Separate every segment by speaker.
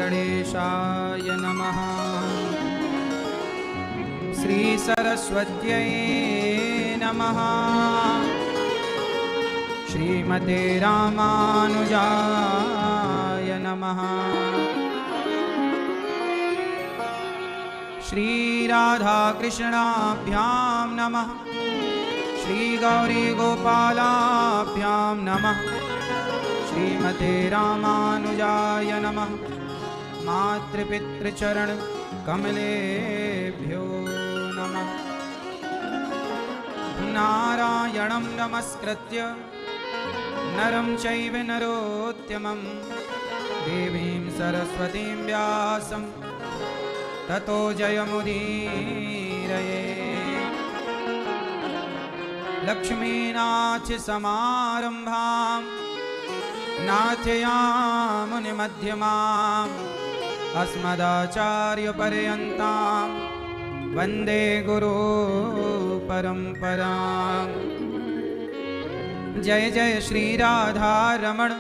Speaker 1: गणेशाय नमः। श्री सरस्वत्यै नमः। श्रीमते रामानुजाय नमः। श्री राधा कृष्णाभ्यां नमः। श्री गौरी गोपालाभ्यां नमः। श्रीमते रामानुजाय नमः। मातृपितृचरण कमलेभ्यो नमः। नारायणं नमस्कृत्य नरं चैव नरोत्तमं देवीं सरस्वतीं व्यासं ततो जयमुदीरये। लक्ष्मीनाथसमारम्भां नाथयामुनिमध्यमाम् अस्मदाचार्यपर्यन्तां वन्दे गुरुपरम्पराम्। जय जय श्री राधा रमण,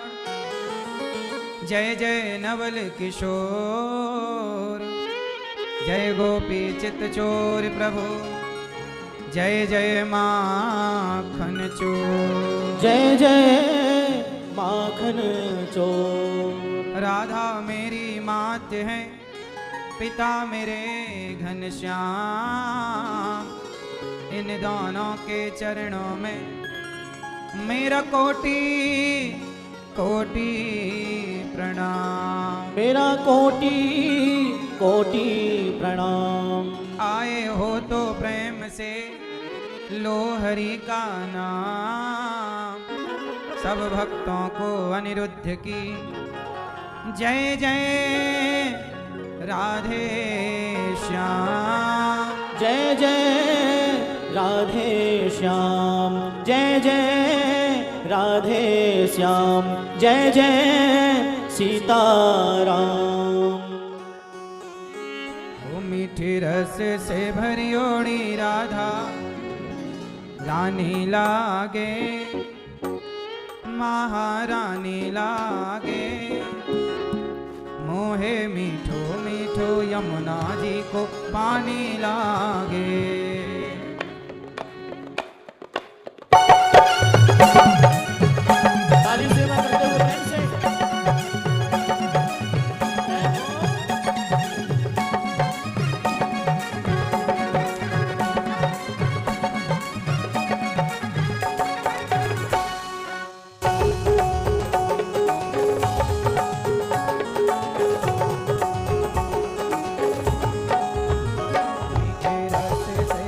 Speaker 1: जय जय नवल किशोर, जय गोपी चित्तचोर प्रभु, जय जय माखन चोर।
Speaker 2: जय जय माखन चोर।
Speaker 1: राधा मेरी मात है, पिता मेरे घनश्याम। इन दोनों के चरणों में मेरा कोटि कोटि प्रणाम।
Speaker 2: मेरा कोटि कोटि प्रणाम।
Speaker 1: आए हो तो प्रेम से लो हरि का नाम। सब भक्तों को अनिरुद्ध की जय जय राधे श्याम।
Speaker 2: जय जय राधे श्याम। जय जय राधे श्याम। जय जय सीताराम।
Speaker 1: वो मीठे रस से भरी ओड़ी राधा रानी लागे, महारानी लागे। मोहे मीठो मीठो यमुना जी को पानी लागे।
Speaker 2: ताली सेवा करते हुए प्रेम से।
Speaker 1: मीठे रस से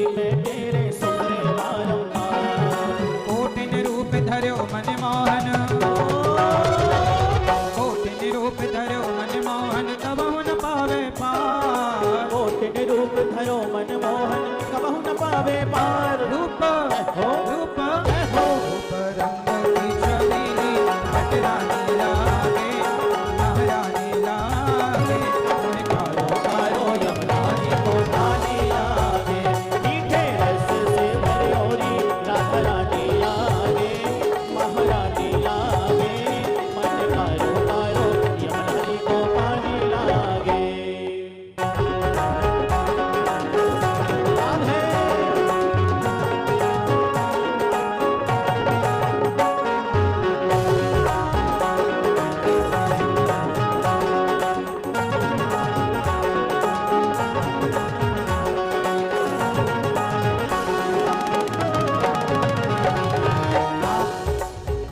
Speaker 2: मैं तेरे सुमरे बारंबार।
Speaker 1: कोटिन रूप धर्यो मन मोहन, कोटिन रूप धर्यो मन मोहन, कबहु न पावे पार।
Speaker 2: कोटिन रूप धरो मन मोहन, कबहु न पावे पार।
Speaker 1: रूप
Speaker 2: हो
Speaker 1: रूप
Speaker 2: हो
Speaker 1: रूप रंग की छबीली, कटरानी लागे महारानी लागे। मोहे कारो
Speaker 2: कारो यमुना जी को पानी लागे, मीठे रस से भरियोरी राधा रानी लागे, महारानी लागे। मन कारो कारो यमुना जी को पानी लागे। राधे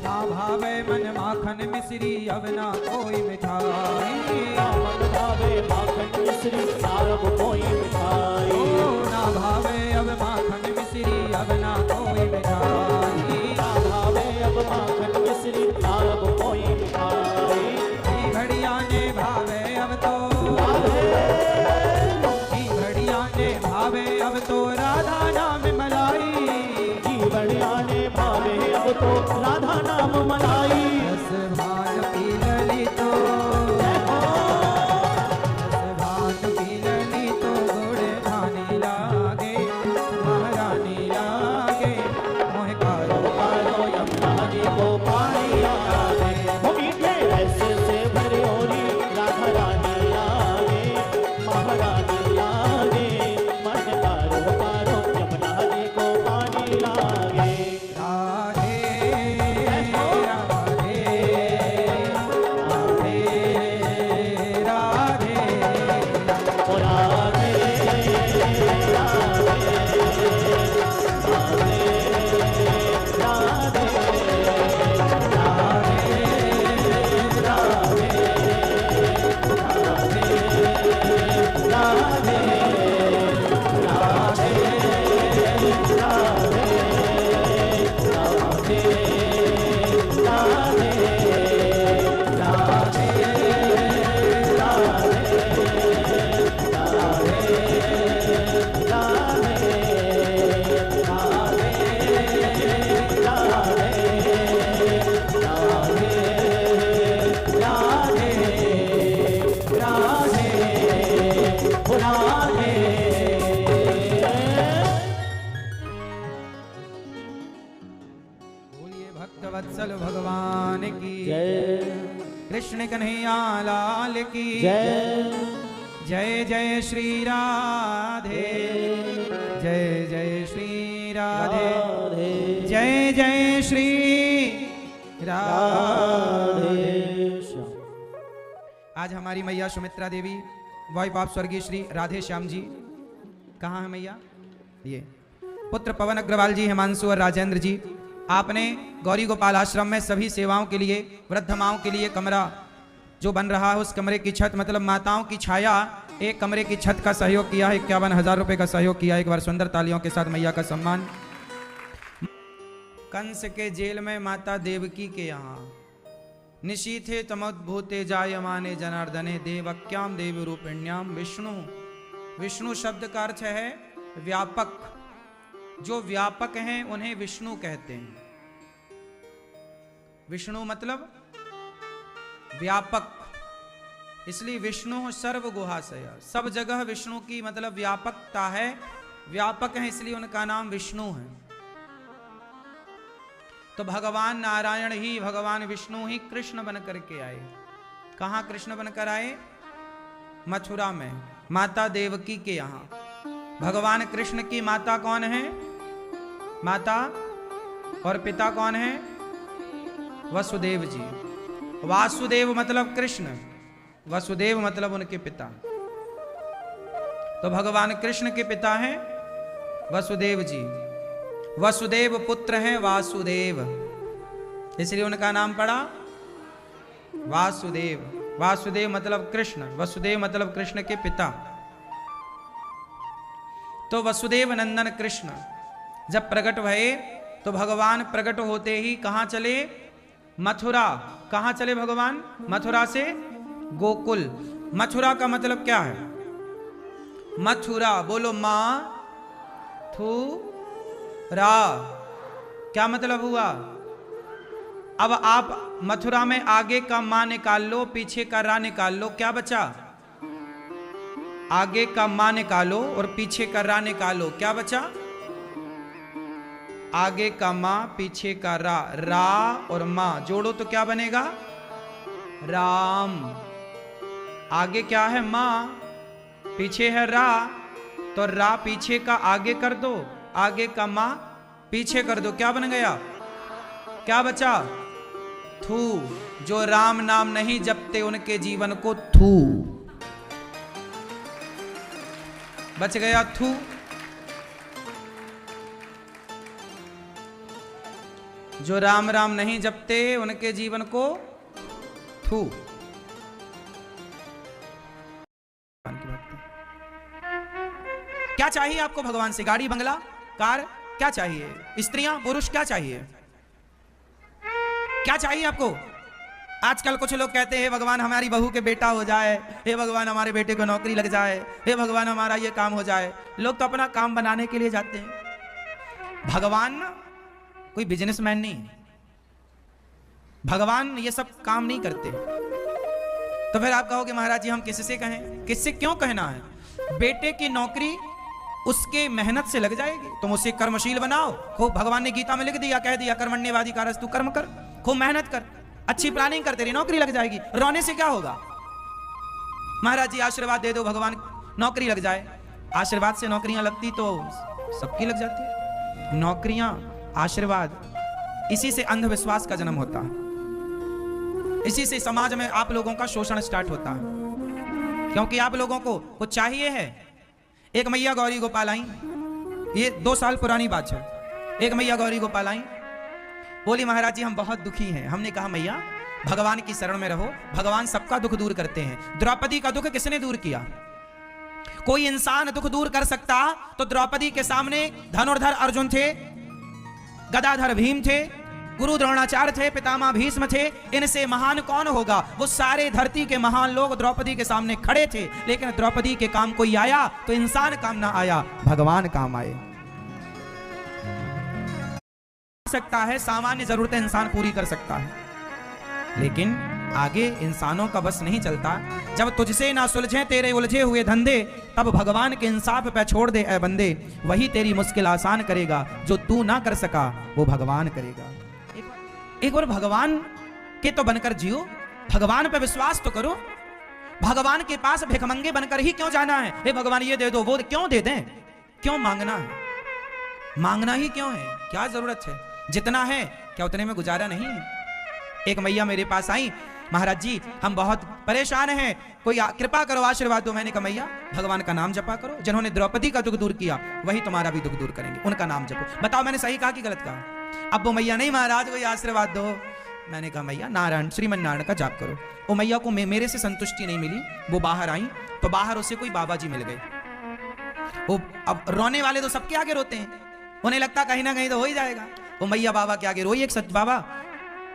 Speaker 1: ना भावे मन माखन मिश्री, अब ना कोई मिठाई।
Speaker 2: मन भावे माखन मिश्री, सारब कोई मिठाई।
Speaker 1: ओ ना भावे अब माखन मिश्री, अब ना कोई मिठाई।
Speaker 2: ना भावे अब माखन मिश्री, सारब कोई मिठाई।
Speaker 1: ई घड़िया ने भावे अब तो, ई घड़िया ने भावे अब तो, राधा नाम मलाई।
Speaker 2: जीवड़िया ने भावे अब तो राधा नाम मनाई।
Speaker 1: रस भान पी लली तो, रस भान पी लली तो, घोड़े धानी लागे महारानी लागे। मोहे कारो
Speaker 2: कारो यमुना जी को पानी लागे, वो मीठे रस से भरियोरी राधा रानी लागे, महारानी लागे। मन कारो कारो यमुना जी को पानी लागे।
Speaker 1: राधे राधे राधे राधे।
Speaker 2: ओ राधे
Speaker 1: बोलिए भक्त वत्सल भगवान की
Speaker 2: जय
Speaker 1: कृष्ण कन्हैया लाल की
Speaker 2: जय
Speaker 1: जय जय श्री राधे जय जय श्री राधे
Speaker 2: राधे
Speaker 1: जय जय श्री राधे।
Speaker 2: श्याम।
Speaker 1: आज हमारी मैया सुमित्रा देवी वाइफ ऑफ स्वर्गीय श्री राधे श्याम जी कहाँ है मैया? ये पुत्र पवन अग्रवाल जी, हिमांशु और राजेंद्र जी, आपने गौरी गोपाल आश्रम में सभी सेवाओं के लिए, वृद्ध माओं के लिए कमरा जो बन रहा है, उस कमरे की छत मतलब माताओं की छाया, एक कमरे की छत का सहयोग किया है। 51,000 रुपए का सहयोग किया। एक बार सुंदर तालियों के साथ मैया का सम्मान। कंस के जेल में माता देवकी के यहाँ निशीथे तमोद्भूते जायमाने जनार्दने देवक्याम देव रूपिण्याम विष्णु। विष्णु शब्द का अर्थ है व्यापक। जो व्यापक हैं उन्हें विष्णु कहते हैं। विष्णु मतलब व्यापक, इसलिए विष्णु सर्व गुहाशय, सब जगह विष्णु की मतलब व्यापकता है। व्यापक है इसलिए उनका नाम विष्णु है। तो भगवान नारायण ही, भगवान विष्णु ही कृष्ण बन करके आए। कहां कृष्ण बनकर आए? मथुरा में माता देवकी के यहां। भगवान कृष्ण की माता कौन है? माता और पिता कौन है? वसुदेव जी। वासुदेव मतलब कृष्ण, वसुदेव मतलब उनके पिता। तो भगवान कृष्ण के पिता हैं वसुदेव जी। वसुदेव पुत्र हैं वासुदेव, इसलिए उनका नाम पड़ा वासुदेव। वासुदेव मतलब कृष्ण, वसुदेव मतलब कृष्ण के पिता। तो वसुदेव नंदन कृष्ण जब प्रकट भये तो भगवान प्रकट होते ही कहां चले? मथुरा। कहां चले भगवान? मथुरा से गोकुल। मथुरा का मतलब क्या है? मथुरा बोलो मां थू रा, क्या मतलब हुआ? अब आप मथुरा में आगे का मां निकाल लो, पीछे का रा निकाल लो, क्या बचा? आगे का मां निकालो और पीछे का रा निकालो, क्या बचा? आगे का मां पीछे का रा, रा और मां जोड़ो तो क्या बनेगा? राम। आगे क्या है? मां, पीछे है रा, तो रा पीछे का आगे कर दो, आगे का मां पीछे कर दो, क्या बन गया? क्या बचा? थू। जो राम नाम नहीं जपते उनके जीवन को थू बच गया, थू। जो राम राम नहीं जपते उनके जीवन को थू। क्या चाहिए आपको भगवान से? गाड़ी, बंगला, कार, क्या चाहिए? स्त्रियां, पुरुष, क्या चाहिए? क्या चाहिए आपको? आजकल कुछ लोग कहते हैं भगवान हमारी बहू के बेटा हो जाए, हे भगवान हमारे बेटे को नौकरी लग जाए, हे भगवान हमारा ये काम हो जाए। लोग तो अपना काम बनाने के लिए जाते हैं। भगवान ना कोई बिजनेसमैन नहीं है। भगवान ये सब काम नहीं करते। तो फिर आप कहोगे महाराज जी हम किससे कहें? किससे क्यों कहना है? बेटे की नौकरी उसके मेहनत से लग जाएगी, तुम उसे कर्मशील बनाओ। खूब भगवान ने गीता में लिख दिया, कह दिया कर्मण्येवादी कारस, तू कर्म कर, खूब मेहनत कर, अच्छी प्लानिंग कर, तेरी नौकरी लग जाएगी। रोने से क्या होगा? महाराज जी आशीर्वाद दे दो भगवान नौकरी लग जाए। आशीर्वाद से नौकरियां लगती तो सबकी लग जाती। नौकरियां, आशीर्वाद, इसी से अंधविश्वास का जन्म होता है। इसी से समाज में आप लोगों का शोषण स्टार्ट होता है, क्योंकि आप लोगों को कुछ चाहिए है। एक मैया गौरी गोपाल आई, ये 2 साल पुरानी बात है। एक मैया गौरी गोपाल आई, बोली महाराज जी हम बहुत दुखी हैं। हमने कहा मैया भगवान की शरण में रहो, भगवान सबका दुख दूर करते हैं। द्रौपदी का दुख किसने दूर किया? कोई इंसान दुख दूर कर सकता तो द्रौपदी के सामने धनुर्धर अर्जुन थे, गदाधर भीम थे, गुरु द्रोणाचार्य थे, पितामह भीष्म थे। इनसे महान कौन होगा? वो सारे धरती के महान लोग द्रौपदी के सामने खड़े थे, लेकिन द्रौपदी के काम कोई आया तो इंसान काम ना आया, भगवान काम आए। सकता है सामान्य जरूरतें इंसान पूरी कर सकता है, लेकिन आगे इंसानों का बस नहीं चलता। जब तुझसे ना सुलझे तेरे उलझे हुए धंधे, तब भगवान के इंसाफ पे छोड़ दे ऐ बंदे। वही तेरी मुश्किल आसान करेगा, जो तू ना कर सका वो भगवान करेगा। एक बार भगवान के तो बनकर जियो, भगवान पे विश्वास तो करो। भगवान के पास भिखमंगे बनकर ही क्यों जाना है? हे भगवान ये दे दो, वो क्यों दे दें? क्यों मांगना है? मांगना ही क्यों है? क्या जरूरत है? जितना है क्या उतने में गुजारा नहीं है? एक मैया मेरे पास आई, महाराज जी हम बहुत परेशान हैं, कोई कृपा करो, आशीर्वाद दो। मैंने कहा मैया भगवान का नाम जपा करो, जिन्होंने द्रौपदी का दुख दूर किया वही तुम्हारा भी दुख दूर करेंगे, उनका नाम जपो। बताओ मैंने सही कहा कि गलत कहा? अब वो मैया नहीं महाराज कोई आशीर्वाद दो। मैंने कहा मैया नारायण, श्रीमन नारायण का जाप करो। वो मैया को मेरे से संतुष्टि नहीं मिली, वो बाहर आई तो बाहर उसे कोई बाबा जी मिल गए। वो अब रोने वाले तो सबके आगे रोते हैं, उन्हें लगता कहीं ना कहीं तो हो ही जाएगा। वो मैया बाबा के आगे रोई, एक सच बाबा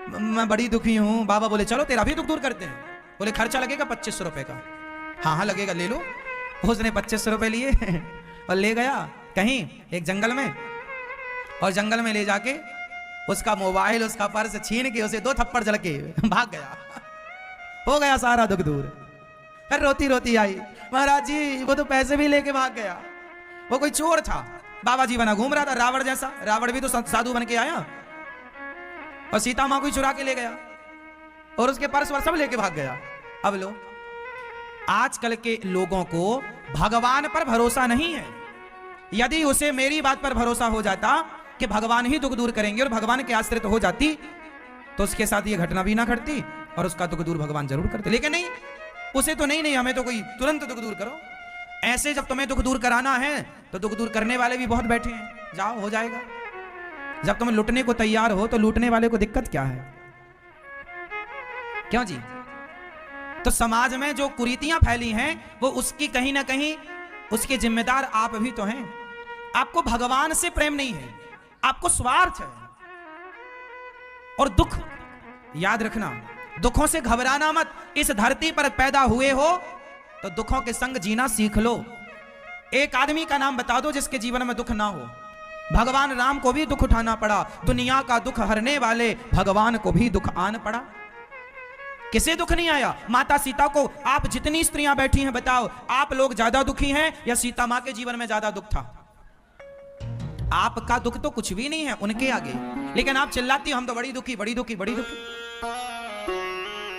Speaker 1: मैं बड़ी दुखी हूं। बाबा बोले चलो तेरा भी दुख दूर करते हैं। बोले खर्चा लगेगा 2500 रुपए का। हाँ हाँ लगेगा, ले लो। उसने 2500 रुपए लिए और ले गया कहीं एक जंगल में, और जंगल में ले जाके उसका मोबाइल उसका पर्स छीन के उसे 2 थप्पड़ जड़ के भाग गया। हो गया सारा दुख दूर। फिर रोती रोती आई, महाराज जी वो तो पैसे भी लेके भाग गया, वो कोई चोर था, बाबा जी बना घूम रहा था रावण जैसा। रावण भी तो साधु बन के आया, और सीता मां को ही चुरा के ले गया, और उसके पर्स वर सब लेके भाग गया। अब लो, आजकल के लोगों को भगवान पर भरोसा नहीं है। यदि उसे मेरी बात पर भरोसा हो जाता कि भगवान ही दुख दूर करेंगे और भगवान के आश्रित हो जाती, तो उसके साथ ये घटना भी ना घटती और उसका दुख दूर भगवान जरूर करते। लेकिन नहीं, उसे तो नहीं हमें तो कोई तुरंत दुख दूर करो। ऐसे जब तुम्हें दुख दूर कराना है तो दुख दूर करने वाले भी बहुत बैठे हैं, जाओ हो जाएगा। जब तुम लुटने को तैयार हो तो लूटने वाले को दिक्कत क्या है? क्यों जी? तो समाज में जो कुरीतियां फैली हैं वो उसकी कहीं ना कहीं उसके जिम्मेदार आप भी तो हैं। आपको भगवान से प्रेम नहीं है, आपको स्वार्थ है। और दुख याद रखना, दुखों से घबराना मत। इस धरती पर पैदा हुए हो तो दुखों के संग जीना सीख लो। एक आदमी का नाम बता दो जिसके जीवन में दुख ना हो। भगवान राम को भी दुख उठाना पड़ा, दुनिया का दुख हरने वाले भगवान को भी दुख आन पड़ा। किसे दुख नहीं आया? माता सीता को। आप जितनी स्त्रियां बैठी हैं बताओ, आप लोग ज्यादा दुखी हैं या सीता मां के जीवन में ज्यादा दुख था? आपका दुख तो कुछ भी नहीं है उनके आगे, लेकिन आप चिल्लाती हम तो बड़ी दुखी, बड़ी दुखी, बड़ी दुखी।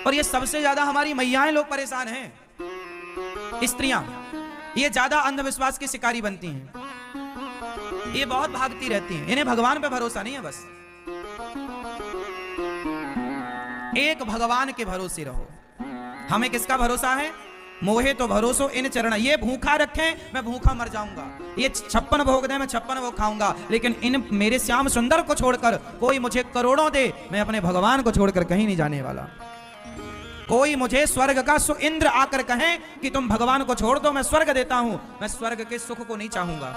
Speaker 1: और ये सबसे ज्यादा हमारी मैयाएं लोग परेशान हैं, स्त्रियां। ये ज्यादा अंधविश्वास की शिकारी बनती हैं, ये बहुत भागती रहती हैं, इन्हें भगवान पे भरोसा नहीं है। बस एक भगवान के भरोसे रहो। हमें किसका भरोसा है? मोहे तो भरोसो इन चरण। ये भूखा रखें मैं भूखा मर जाऊंगा, ये 56 भोग दे मैं 56 भोग खाऊंगा, लेकिन इन मेरे श्याम सुंदर को छोड़कर कोई मुझे करोड़ों दे, मैं अपने भगवान को छोड़कर कहीं नहीं जाने वाला। कोई मुझे स्वर्ग का सुइंद्र आकर कहे कि तुम भगवान को छोड़ दो, मैं स्वर्ग देता हूं, मैं स्वर्ग के सुख को नहीं चाहूंगा।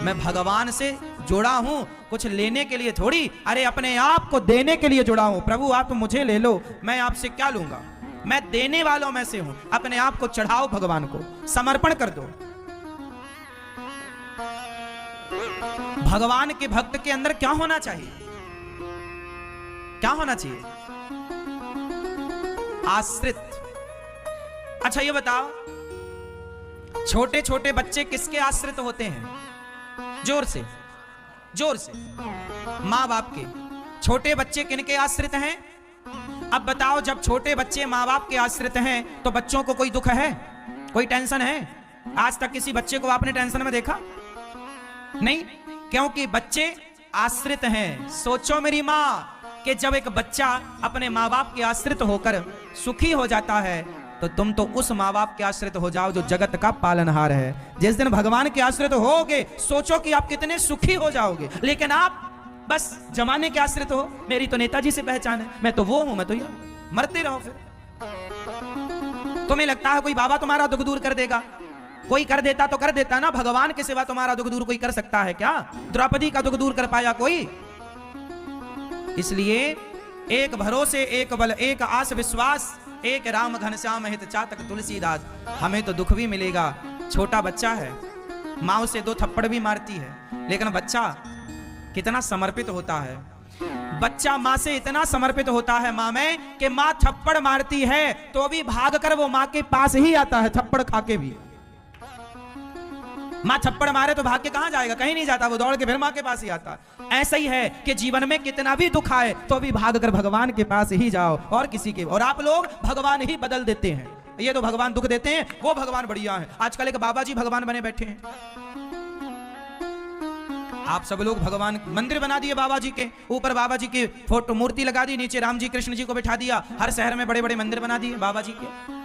Speaker 1: मैं भगवान से जुड़ा हूं, कुछ लेने के लिए थोड़ी, अरे अपने आप को देने के लिए जुड़ा हूं। प्रभु आप मुझे ले लो, मैं आपसे क्या लूंगा? मैं देने वालों में से हूं। अपने आप को चढ़ाओ, भगवान को समर्पण कर दो। भगवान के भक्त के अंदर क्या होना चाहिए? क्या होना चाहिए? आश्रित। अच्छा ये बताओ, छोटे छोटे बच्चे किसके आश्रित होते हैं? जोर से, जोर से। मां बाप के। छोटे बच्चे किनके आश्रित हैं? अब बताओ, जब छोटे बच्चे मां बाप के आश्रित हैं तो बच्चों को कोई दुख है, कोई टेंशन है? आज तक किसी बच्चे को आपने टेंशन में देखा? नहीं, क्योंकि बच्चे आश्रित हैं। सोचो मेरी मां कि जब एक बच्चा अपने माँ बाप के आश्रित होकर सुखी हो जाता है तो तुम तो उस माँ बाप के आश्रित हो जाओ जो जगत का पालनहार है। जिस दिन भगवान के आश्रित होगे, सोचो कि आप कितने सुखी हो जाओगे। लेकिन आप बस जमाने के आश्रित हो। मेरी तो नेताजी से पहचान है, मैं तो वो हूं, मैं तो ये। मरते रहो फिर। तुम्हें लगता है कोई बाबा तुम्हारा दुख दूर कर देगा? कोई कर देता तो कर देता ना, भगवान के सिवा तुम्हारा दुख दूर कोई कर सकता है क्या? द्रौपदी का दुख दूर कर पाया कोई? इसलिए एक भरोसे, एक बल, एक आस विश्वास, एक राम घनश्याम हित चातक तुलसीदास। हमें तो दुख भी मिलेगा। छोटा बच्चा है, माँ उसे 2 थप्पड़ भी मारती है, लेकिन बच्चा कितना समर्पित होता है। बच्चा माँ से इतना समर्पित होता है माँ में कि माँ थप्पड़ मारती है तो भी भागकर वो माँ के पास ही आता है, थप्पड़ खा के भी। मां थप्पड़ मारे तो भाग के कहां जाएगा? कहीं नहीं जाता, वो दौड़ के फिर मां के पास ही आता। ऐसा ही है कि जीवन में कितना भी दुख आए तो भी भागकर भगवान के पास ही जाओ, और किसी के। और आप लोग भगवान ही बदल देते हैं। ये तो भगवान दुख देते हैं, वो भगवान बढ़िया है। आजकल एक बाबा जी भगवान बने बैठे हैं। आप सब लोग भगवान मंदिर बना दिए बाबा जी के, ऊपर बाबा जी की फोटो मूर्ति लगा दी, नीचे राम जी कृष्ण जी को बैठा दिया। हर शहर में बड़े बड़े मंदिर बना दिए बाबा जी के।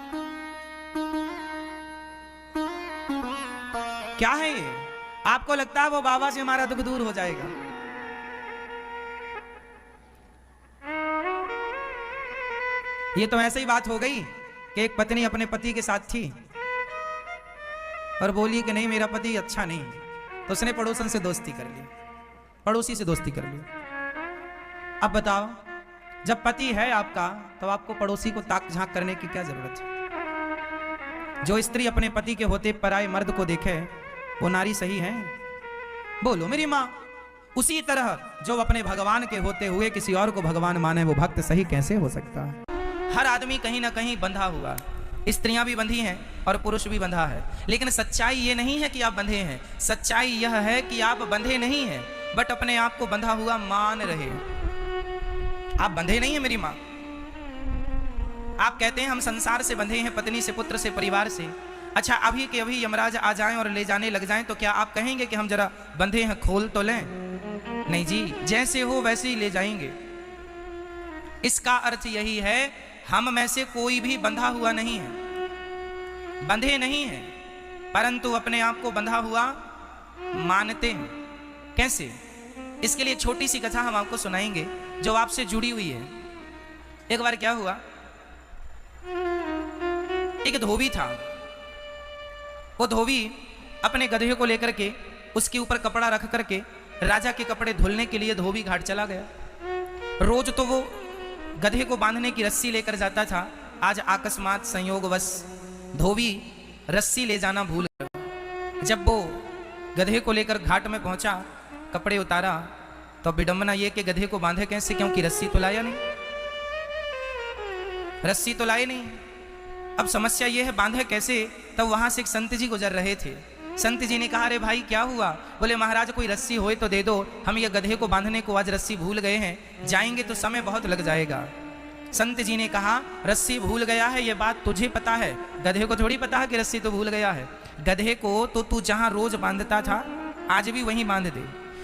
Speaker 1: क्या है ये? आपको लगता है वो बाबा से हमारा दुख दूर हो जाएगा? ये तो ऐसे ही बात हो गई कि एक पत्नी अपने पति के साथ थी और बोली कि नहीं मेरा पति अच्छा नहीं, तो उसने पड़ोसन से दोस्ती कर ली, पड़ोसी से दोस्ती कर ली। अब बताओ, जब पति है आपका तो आपको पड़ोसी को ताक झांक करने की क्या जरूरत है? जो स्त्री अपने पति के होते पराये मर्द को देखे वो नारी सही है? बोलो मेरी माँ। उसी तरह जो अपने भगवान के होते हुए किसी और को भगवान माने वो भक्त सही कैसे हो सकता है? हर आदमी कहीं ना कहीं बंधा हुआ, स्त्रियां भी बंधी हैं और पुरुष भी बंधा है। लेकिन सच्चाई ये नहीं है कि आप बंधे हैं, सच्चाई यह है कि आप बंधे नहीं हैं, बट अपने आप को बंधा हुआ मान रहे। आप बंधे नहीं हैं मेरी माँ। आप कहते हैं हम संसार से बंधे हैं, पत्नी से, पुत्र से, परिवार से। अच्छा, अभी के अभी यमराज आ जाएं और ले जाने लग जाएं तो क्या आप कहेंगे कि हम जरा बंधे हैं, खोल तो लें? नहीं जी, जैसे हो वैसे ही ले जाएंगे। इसका अर्थ यही है, हम में से कोई भी बंधा हुआ नहीं है, बंधे नहीं है, परंतु अपने आप को बंधा हुआ मानते हैं। कैसे? इसके लिए छोटी सी कथा हम आपको सुनाएंगे जो आपसे जुड़ी हुई है। एक बार क्या हुआ, एक धोबी था। वो धोबी अपने गधे को लेकर के उसके ऊपर कपड़ा रख करके राजा के कपड़े धुलने के लिए धोबी घाट चला गया। रोज तो वो गधे को बांधने की रस्सी लेकर जाता था, आज अकस्मात संयोगवश धोबी रस्सी ले जाना भूल गया। जब वो गधे को लेकर घाट में पहुंचा, कपड़े उतारा, तो विडंबना ये कि गधे को बांधे कैसे, क्योंकि रस्सी तो लाया नहीं, रस्सी तो लाए नहीं। अब समस्या ये है बांधे कैसे। तब वहां से एक संत जी गुजर रहे थे। संत जी ने कहा, अरे भाई क्या हुआ? बोले महाराज कोई रस्सी होए तो दे दो, हम ये गधे को बांधने को आज रस्सी भूल गए हैं, जाएंगे तो समय बहुत लग जाएगा। संत जी ने कहा, रस्सी भूल गया है ये बात तुझे पता है, गधे को थोड़ी पता है कि रस्सी तो भूल गया है। गधे को तो तू जहां रोज बांधता था आज भी वहीं बांध दे।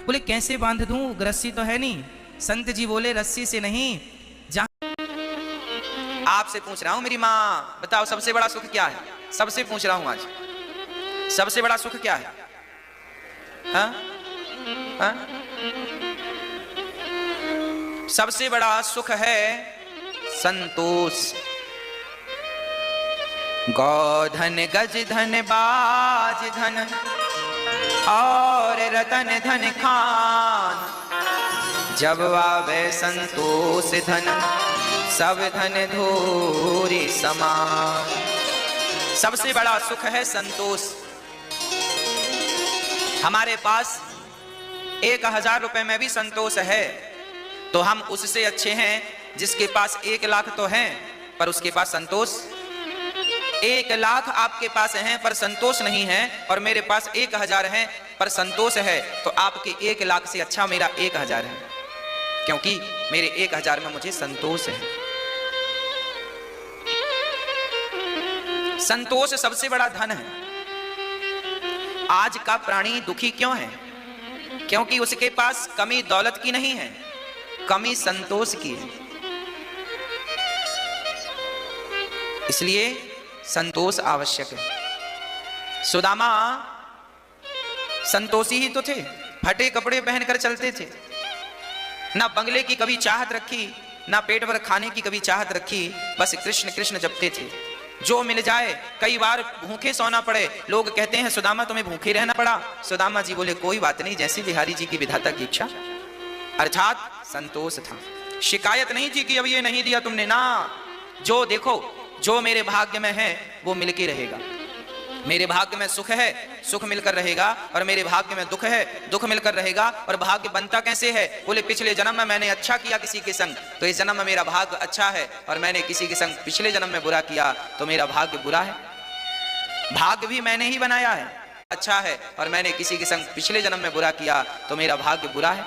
Speaker 1: बोले कैसे बांध दूं, रस्सी तो है नहीं। संत जी बोले रस्सी से नहीं, जहां आपसे पूछ रहा हूं मेरी माँ, बताओ सबसे बड़ा सुख क्या है? सबसे पूछ रहा हूं आज, सबसे बड़ा सुख क्या है? हा? हा? सबसे बड़ा सुख है संतोष। गौधन गज धन बाज धन और रतन धन खान, जब आवे संतोष धन सब धन धूरी समान। सबसे बड़ा सुख है संतोष। हमारे पास 1000 रुपए में भी संतोष है तो हम उससे अच्छे हैं जिसके पास 1 लाख तो है पर उसके पास संतोष। 1 लाख आपके पास है पर संतोष नहीं है, और मेरे पास 1000 है पर संतोष है, तो आपके 1 लाख से अच्छा मेरा 1000 है, क्योंकि मेरे 1000 में मुझे संतोष है। संतोष सबसे बड़ा धन है। आज का प्राणी दुखी क्यों है? क्योंकि उसके पास कमी दौलत की नहीं है, कमी संतोष की है। इसलिए संतोष आवश्यक है। सुदामा संतोषी ही तो थे, फटे कपड़े पहनकर चलते थे, ना बंगले की कभी चाहत रखी, ना पेट भर खाने की कभी चाहत रखी, बस कृष्ण कृष्ण जपते थे। जो मिल जाए, कई बार भूखे सोना पड़े, लोग कहते हैं सुदामा तुम्हें भूखे रहना पड़ा। सुदामा जी बोले कोई बात नहीं, जैसी बिहारी जी की विधाता की इच्छा। अर्थात संतोष था, शिकायत नहीं थी कि अब ये नहीं दिया तुमने, ना, जो देखो जो मेरे भाग्य में है वो मिलके रहेगा। मेरे भाग्य में सुख है, सुख मिलकर रहेगा, और मेरे भाग्य में दुख है, दुख मिलकर रहेगा। और भाग्य बनता कैसे है? बोले पिछले जन्म में मैंने अच्छा किया किसी के संग तो इस जन्म में मेरा भाग्य अच्छा है, और मैंने किसी के संग पिछले जन्म में बुरा किया तो मेरा भाग्य बुरा है। भाग्य भी मैंने ही बनाया है, अच्छा है, और मैंने किसी के संग पिछले जन्म में बुरा किया तो मेरा भाग्य बुरा है।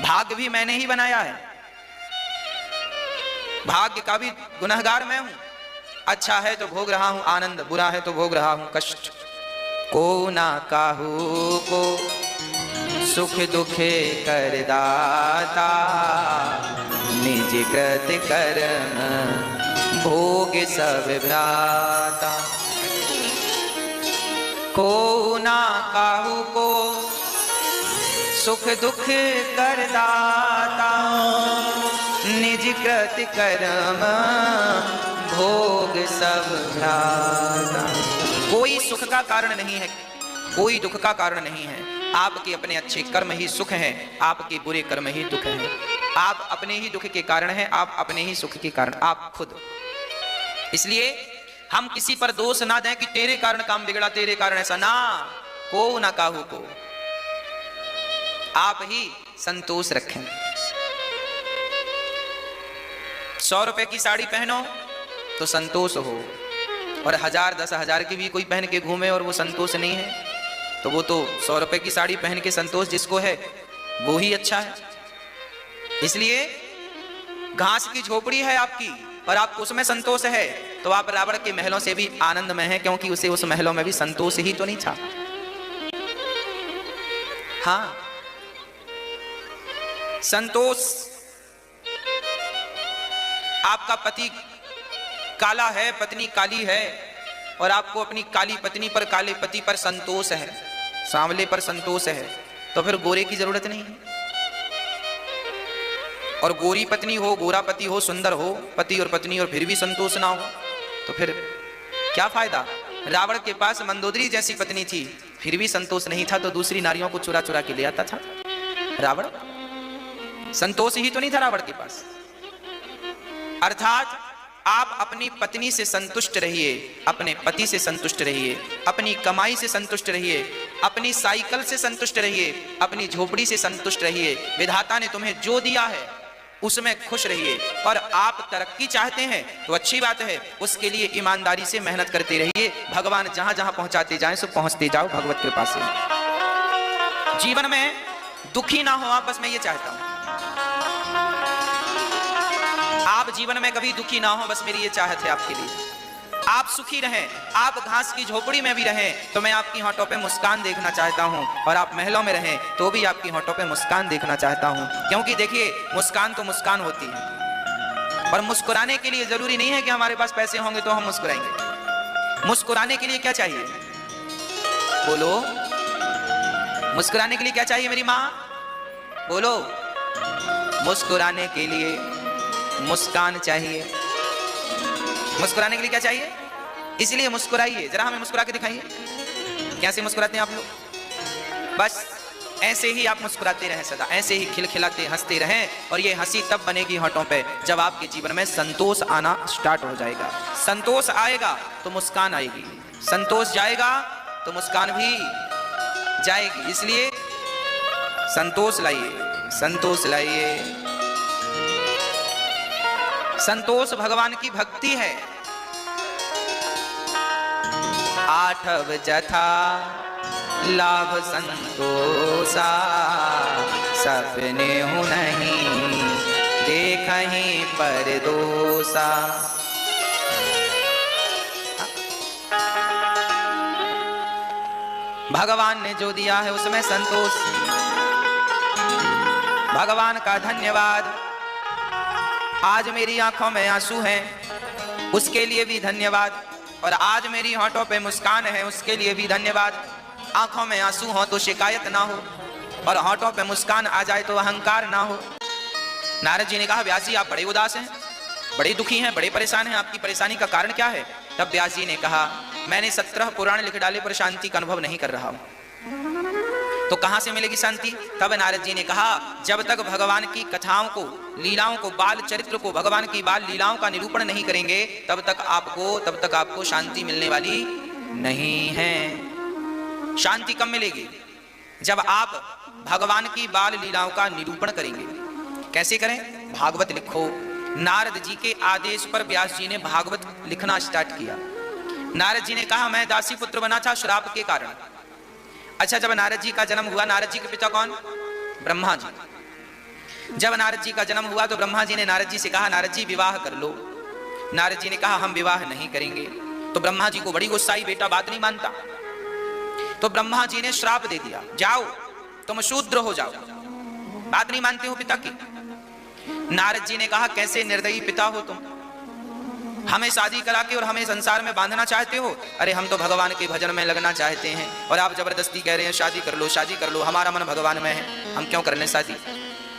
Speaker 1: भाग्य भी मैंने ही बनाया है, भाग्य का भी गुनहगार मैं हूं। अच्छा है तो भोग रहा हूं आनंद, बुरा है तो भोग रहा हूं कष्ट। को ना काहू को सुख दुखे कर दाता, निज कृत कर्म भोग सब भ्राता। को ना काहू को सुख दुख कर दाता, निज कृत कर्म भोग सब भ्राता। कोई सुख का कारण नहीं है, कोई दुख का कारण नहीं है। आपके अपने अच्छे कर्म ही सुख हैं, आपके बुरे कर्म ही दुख हैं। आप अपने ही दुख के कारण हैं, आप अपने ही सुख के कारण, आप खुद। इसलिए हम किसी पर दोष ना दें कि तेरे कारण काम बिगड़ा, तेरे कारण ऐसा, ना, को ना काहू को। आप ही संतोष रखें। 100 रुपए की साड़ी पहनो तो संतोष हो, और 1000 10,000 की भी कोई पहन के घूमे और वो संतोष नहीं है, तो वो तो 100 रुपए की साड़ी पहन के संतोष जिसको है वो ही अच्छा है। इसलिए घास की झोपड़ी है आपकी और आपको उसमें संतोष है, तो आप रावण के महलों से भी आनंद में हैं, क्योंकि उसे उस महलों में भी संतोष ही तो नहीं था। हाँ, संतोष। आपका पति काला है, पत्नी काली है, और आपको अपनी काली पत्नी पर, काले पति पर संतोष है, सांवले पर संतोष है, तो फिर गोरे की जरूरत नहीं है। और गोरी पत्नी हो, गोरा पति हो, सुंदर हो पति और पत्नी, और फिर भी संतोष ना हो, तो फिर क्या फायदा। रावण के पास मंदोदरी जैसी पत्नी थी,
Speaker 3: फिर भी संतोष नहीं था तो दूसरी नारियों को चुरा चुरा के ले आता था रावण। संतोष ही तो नहीं था रावण के पास। अर्थात आप अपनी पत्नी से संतुष्ट रहिए, अपने पति से संतुष्ट रहिए, अपनी कमाई से संतुष्ट रहिए, अपनी साइकिल से संतुष्ट रहिए, अपनी झोपड़ी से संतुष्ट रहिए। विधाता ने तुम्हें जो दिया है उसमें खुश रहिए। और आप तरक्की चाहते हैं तो अच्छी बात है, उसके लिए ईमानदारी से मेहनत करते रहिए। भगवान जहां जहां पहुंचाते जाएं सो पहुंचते जाओ भगवत कृपा से। जीवन में दुखी ना हो आप, बस मैं ये चाहता हूं आप जीवन में कभी दुखी ना हो, बस मेरी ये चाहत है आपके लिए। आप सुखी रहें, आप घास की झोपड़ी में भी रहें तो मैं आपकी होठों पे मुस्कान देखना चाहता हूं, और आप महलों में रहें तो भी आपकी होठों पे मुस्कान देखना चाहता हूं। क्योंकि देखिए मुस्कान तो मुस्कान होती है, और मुस्कुराने के लिए जरूरी नहीं है कि हमारे पास पैसे होंगे तो हम मुस्कुराएंगे। मुस्कुराने के लिए क्या चाहिए बोलो? मुस्कुराने के लिए क्या चाहिए मेरी माँ? बोलो। मुस्कुराने के लिए मुस्कान चाहिए। मुस्कुराने के लिए क्या चाहिए? इसलिए मुस्कुराइए, जरा हमें मुस्कुरा के दिखाइए। कैसे मुस्कुराते हैं आप लोग? बस ऐसे ही आप मुस्कुराते रहें, सदा ऐसे ही खिलखिलाते हंसते रहें। और ये हंसी तब बनेगी होठों पे जब आपके जीवन में संतोष आना स्टार्ट हो जाएगा। संतोष आएगा तो मुस्कान आएगी, संतोष जाएगा तो मुस्कान भी जाएगी। इसलिए संतोष लाइए, संतोष लाइए। संतोष भगवान की भक्ति है। आठव जथा लाभ संतोषा, सपने हूँ नहीं देखहीं पर दोषा। भगवान ने जो दिया है उसमें संतोष। भगवान का धन्यवाद। आज मेरी आंखों में आंसू हैं, उसके लिए भी धन्यवाद। और आज मेरी होठों पे मुस्कान है, उसके लिए भी धन्यवाद। आंखों में आंसू हो तो शिकायत ना हो, और होठों पे मुस्कान आ जाए तो अहंकार ना हो। नारद जी ने कहा व्यास जी आप बड़े उदास हैं, बड़े दुखी हैं, बड़े परेशान हैं, आपकी परेशानी का कारण क्या है? तब व्यास जी ने कहा मैंने 17 पुराण लिख डाले पर शांति का अनुभव नहीं कर रहा हूं। तो कहां से मिलेगी शांति? तब नारद जी ने कहा जब तक भगवान की कथाओं को, लीलाओं को, बाल चरित्र को, भगवान की बाल लीलाओं का निरूपण नहीं करेंगे तब तक आपको शांति मिलने वाली नहीं है। शांति कब मिलेगी? जब आप भगवान की बाल लीलाओं का निरूपण करेंगे। कैसे करें? भागवत लिखो। नारद जी के आदेश पर व्यास जी ने भागवत लिखना स्टार्ट किया। नारद जी ने कहा मैं दासी पुत्र बना था श्राप के कारण। अच्छा, जब नारद जी का जन्म हुआ, नारद जी के पिता कौन? ब्रह्मा जी। जब नारद जी का जन्म हुआ तो ब्रह्मा जी ने नारद जी से कहा नारद जी विवाह कर लो। नारद जी ने कहा हम विवाह नहीं करेंगे। तो ब्रह्मा जी को बड़ी गुस्सा आई, बेटा बात नहीं मानता। तो ब्रह्मा जी ने श्राप दे दिया, जाओ तुम शूद्र हो जाओ, बात नहीं मानते हो पिता की। नारद जी ने कहा कैसे निर्दयी पिता हो तुम, हमें शादी करा के और हमें संसार में बांधना चाहते हो। अरे हम तो भगवान के भजन में लगना चाहते हैं और आप जबरदस्ती कह रहे हैं शादी कर लो, शादी कर लो। हमारा मन भगवान में है, हम क्यों कर लें शादी?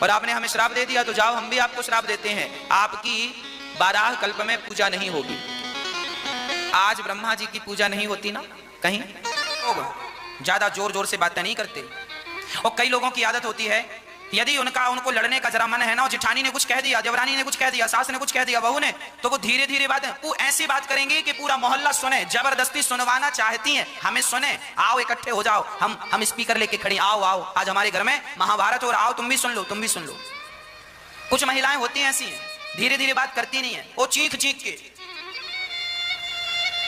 Speaker 3: और आपने हमें श्राप दे दिया तो जाओ हम भी आपको श्राप देते हैं, आपकी 12 कल्प में पूजा नहीं होगी। आज ब्रह्मा जी की पूजा नहीं होती ना कहीं, ज्यादा जोर जोर से बातें नहीं करते। और कई लोगों की आदत होती है यदि उनको लड़ने का जरा मन है ना, जेठानी ने कुछ कह दिया, देवरानी ने कुछ कह दिया, सास ने कुछ कह दिया, बहू ने, तो वो धीरे धीरे बातें वो ऐसी बात करेंगी कि पूरा मोहल्ला सुने। जबरदस्ती सुनवाना चाहती हैं, हमें सुने, आओ इकट्ठे हो जाओ, हम स्पीकर लेके खड़ी, आओ आओ आज हमारे घर में महाभारत हो रहा, आओ तुम भी सुन लो, तुम भी सुन लो। कुछ महिलाएं होती हैं ऐसी हैं, धीरे धीरे बात करती नहीं है, वो चीख चीख के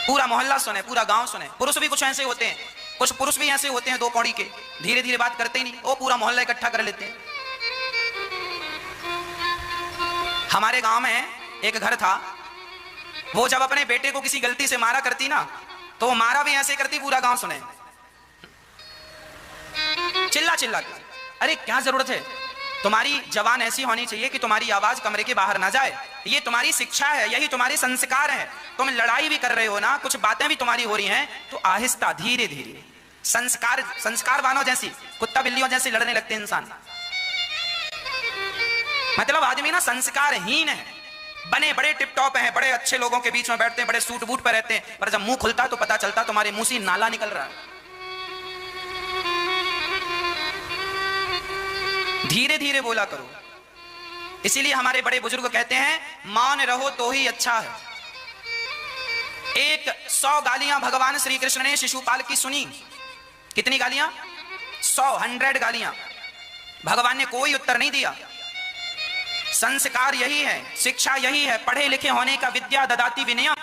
Speaker 3: पूरा मोहल्ला सुने, पूरा गांव सुने। पुरुष भी कुछ ऐसे होते हैं, कुछ पुरुष भी ऐसे होते हैं 2 कौड़ी के, धीरे धीरे बात करते ही नहीं, वो पूरा मोहल्ला इकट्ठा कर लेते हैं। हमारे गांव में एक घर था, वो जब अपने बेटे को किसी गलती से मारा करती ना, तो वो मारा भी ऐसे करती पूरा गांव सुने, चिल्ला चिल्ला के। अरे क्या जरूरत है, तुम्हारी जबान ऐसी होनी चाहिए कि तुम्हारी आवाज कमरे के बाहर ना जाए, ये तुम्हारी शिक्षा है, यही तुम्हारे संस्कार है। तुम लड़ाई भी कर रहे हो ना, कुछ बातें भी तुम्हारी हो रही हैं, तो आहिस्ता धीरे धीरे, संस्कारवानों जैसी, कुत्ता बिल्लियों जैसे लड़ने लगते हैं इंसान। मतलब आदमी ना संस्कारहीन है, बने बड़े टिप टॉप हैं, बड़े अच्छे लोगों के बीच में बैठते हैं, बड़े सूट बूट पर रहते हैं, पर जब मुंह खुलता तो पता चलता तुम्हारे मुंह से नाला निकल रहा है। धीरे धीरे बोला करो। इसीलिए हमारे बड़े बुजुर्ग कहते हैं मौन रहो तो ही अच्छा है। 100 गालियां भगवान श्री कृष्ण ने शिशुपाल की सुनी। कितनी गालियां? 100 गालियां। भगवान ने कोई उत्तर नहीं दिया। संस्कार यही है, शिक्षा यही है, पढ़े लिखे होने का विद्या ददाति विनय।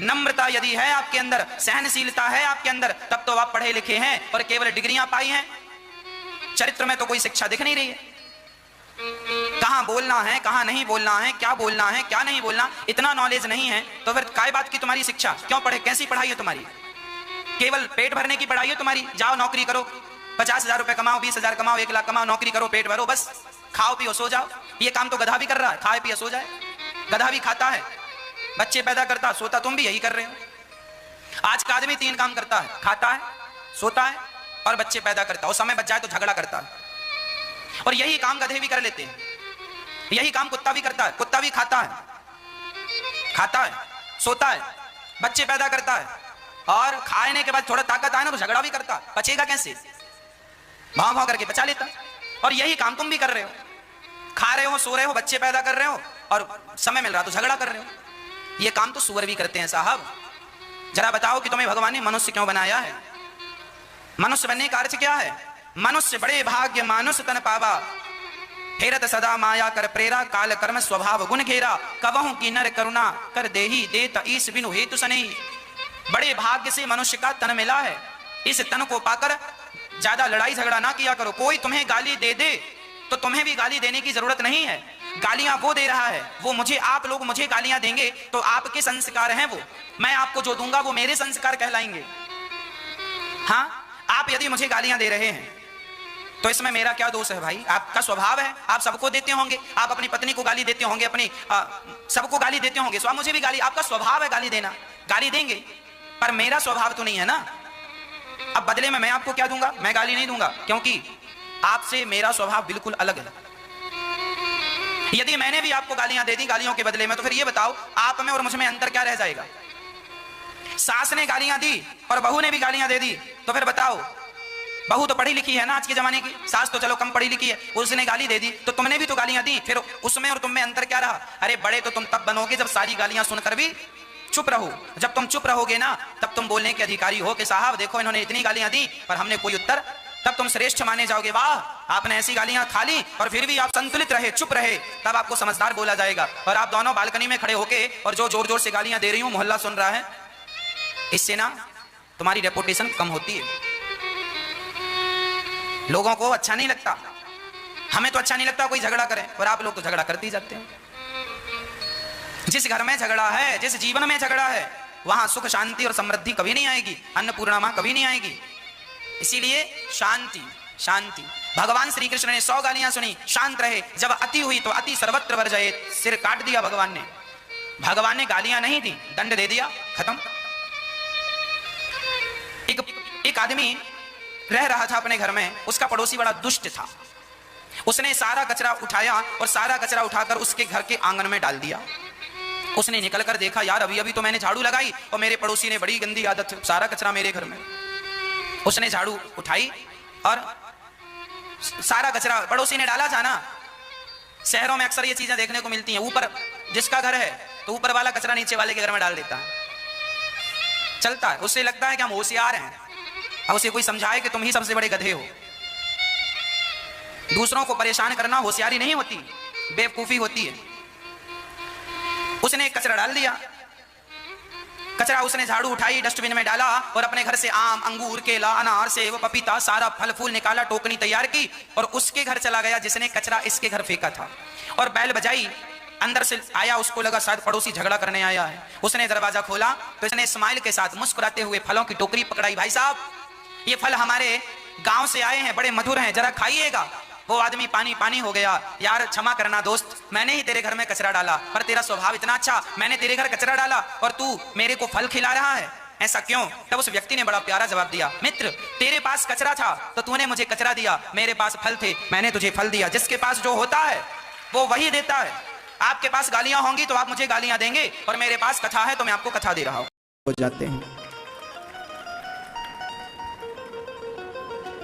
Speaker 3: नम्रता यदि है आपके अंदर, सहनशीलता है आपके अंदर, तब तो आप पढ़े लिखे हैं और केवल डिग्रियां पाई हैं। चरित्र में तो कोई शिक्षा दिख नहीं रही है। कहां बोलना है, कहां नहीं बोलना है, क्या बोलना है, क्या नहीं बोलना, इतना नॉलेज नहीं है तो फिर काय बात की तुम्हारी शिक्षा? क्यों पढ़े? कैसी पढ़ाई है तुम्हारी? केवल पेट भरने की पढ़ाई है तुम्हारी? जाओ नौकरी करो, 50,000 रुपए कमाओ, 20,000 कमाओ, 1 लाख कमाओ, नौकरी करो, पेट भरो, बस खाओ पियो सो जाओ। ये काम तो गधा भी कर रहा है, खाए पिए सो जाए। गधा भी खाता है, बच्चे पैदा करता, सोता, तुम भी यही कर रहे हो। आज का आदमी 3 काम करता है, खाता है, सोता है और बच्चे पैदा करता है, और समय बच जाए तो झगड़ा करता है। और यही काम गधे भी कर लेते हैं, यही काम कुत्ता भी करता है। कुत्ता भी खाता है, सोता है, बच्चे पैदा करता है, और खाने के बाद थोड़ा ताकत आए ना तो झगड़ा भी करता है। बचेगा कैसे? भाव भाव करके बचा लेता। और यही काम तुम भी कर रहे हो, खा रहे हो, सो रहे हो, बच्चे पैदा कर रहे हो, और समय मिल रहा तो झगड़ा कर रहे हो। ये काम तो सुअर भी करते हैं साहब। जरा बताओ कि तुम्हें भगवान ने मनुष्य क्यों बनाया है? मनुष्य बनने का अर्थ क्या है? मनुष्य बड़े भाग्य मानुष तन पावा, फेरत सदा माया कर प्रेरा, काल कर्म स्वभाव गुण घेरा, कवहु की नर करुणा कर देही, देत ईस बिनु हेतु सनेही। बड़े भाग्य से मनुष्य का तन मिला है। इस तन को पाकर ज्यादा लड़ाई झगड़ा ना किया करो। कोई तुम्हें गाली दे दे तो तुम्हें भी गाली देने की जरूरत नहीं है। गालियां वो दे रहा है, वो मुझे, आप लोग मुझे गालियां देंगे तो आपके संस्कार हैं वो, मैं आपको जो दूंगा वो मेरे संस्कार कहलाएंगे। हाँ, आप यदि मुझे गालियां दे रहे हैं तो इसमें मेरा क्या दोष है भाई? आपका स्वभाव है, आप सबको देते होंगे, आप अपनी पत्नी को गाली देते होंगे, अपनी सबको गाली देते होंगे, सो आप मुझे भी गाली, आपका स्वभाव है गाली देना, गाली देंगे, पर मेरा स्वभाव तो नहीं है ना। अब बदले में मैं आपको क्या दूंगा? मैं गाली नहीं दूंगा, क्योंकि आपसे मेरा स्वभाव बिल्कुल अलग है। यदि मैंने भी आपको गालियां दे दी गालियों के बदले में, तो फिर ये बताओ आप में और मुझ में अंतर क्या रह जाएगा? सास ने गालियां दी और बहू ने भी गालियां दे दी, तो फिर बताओ, बहू तो पढ़ी लिखी है ना आज के जमाने की, सास तो चलो कम पढ़ी लिखी है, उसने गाली दे दी तो तुमने भी तो गालियां दी, फिर उसमें और तुम में अंतर क्या रहा? अरे बड़े तो तुम तब बनोगे जब सारी गालियां सुनकर भी चुप रहो। जब तुम चुप रहोगे ना तब तुम बोलने के अधिकारी हो कि साहब देखो इन्होंने इतनी गालियां दी पर हमने कोई उत्तर, तब तुम श्रेष्ठ माने जाओगे। वाह, आपने ऐसी गालियां खा ली और फिर भी आप संतुलित रहे, चुप रहे, तब आपको समझदार बोला जाएगा। और आप दोनों बालकनी में खड़े होके और जो जोर जोर से गालियां दे रही हूं, मोहल्ला सुन रहा है, इससे ना तुम्हारी रेपुटेशन कम होती है। लोगों को अच्छा नहीं लगता, हमें तो अच्छा नहीं लगता कोई झगड़ा करे, और आप लोग तो झगड़ा करते ही जाते हैं। जिस घर में झगड़ा है, जिस जीवन में झगड़ा है, वहां सुख शांति और समृद्धि कभी नहीं आएगी, अन्नपूर्णा मां कभी नहीं आएगी। इसीलिए शांति, शांति। भगवान श्री कृष्ण ने 100 गालियां सुनी, शांत रहे। जब अति हुई तो अति सर्वत्र वर्जये, सिर काट दिया भगवान ने। भगवान ने गालियां नहीं दी, दंड दे दिया, खत्म। एक आदमी रह रहा था अपने घर में, उसका पड़ोसी बड़ा दुष्ट था। उसने सारा कचरा उठाया और सारा कचरा उठाकर उसके घर के आंगन में डाल दिया। उसने निकलकर देखा, यार अभी अभी तो मैंने झाड़ू लगाई और मेरे पड़ोसी ने बड़ी गंदी आदत, सारा कचरा मेरे घर में। उसने झाड़ू उठाई और सारा कचरा पड़ोसी ने डाला था ना। शहरों में अक्सर ये चीजें देखने को मिलती हैं, ऊपर जिसका घर है तो ऊपर वाला कचरा नीचे वाले के घर में डाल देता है, चलता है। उससे लगता है कि हम होशियार हैं। अब उसे कोई समझाए कि तुम ही सबसे बड़े गधे हो। दूसरों को परेशान करना होशियारी नहीं होती, बेवकूफी होती है। उसने कचरा डाल दिया, कचरा उसने झाड़ू उठाई, डस्टबिन में डाला और अपने घर से आम, अंगूर, केला, अनार, सेब, पपीता, सारा फल फूल निकाला, टोकनी तैयार की और उसके घर चला गया जिसने कचरा इसके घर फेंका था। और बैल बजाई, अंदर से आया, उसको लगा शायद पड़ोसी झगड़ा करने आया है। उसने दरवाजा खोला तो इसने स्माइल के साथ मुस्कुराते हुए फलों की टोकरी पकड़ाई। भाई साहब, ये फल हमारे गांव से आए हैं, बड़े मधुर हैं, जरा खाइएगा। वो आदमी पानी पानी हो गया। यार क्षमा करना दोस्त, मैंने ही तेरे घर में कचरा डाला, पर तेरा स्वभाव इतना अच्छा, मैंने तेरे घर कचरा डाला और तू मेरे को फल खिला रहा है, ऐसा क्यों? तब उस व्यक्ति ने बड़ा प्यारा जवाब दिया, मित्र तेरे पास कचरा था तो तूने मुझे कचरा दिया, मेरे पास फल थे, मैंने तुझे फल दिया। जिसके पास जो होता है वो वही देता है। आपके पास गालियां होंगी तो आप मुझे गालियां देंगे, और मेरे पास कथा है तो मैं आपको कथा दे रहा हूं। हो जाते हैं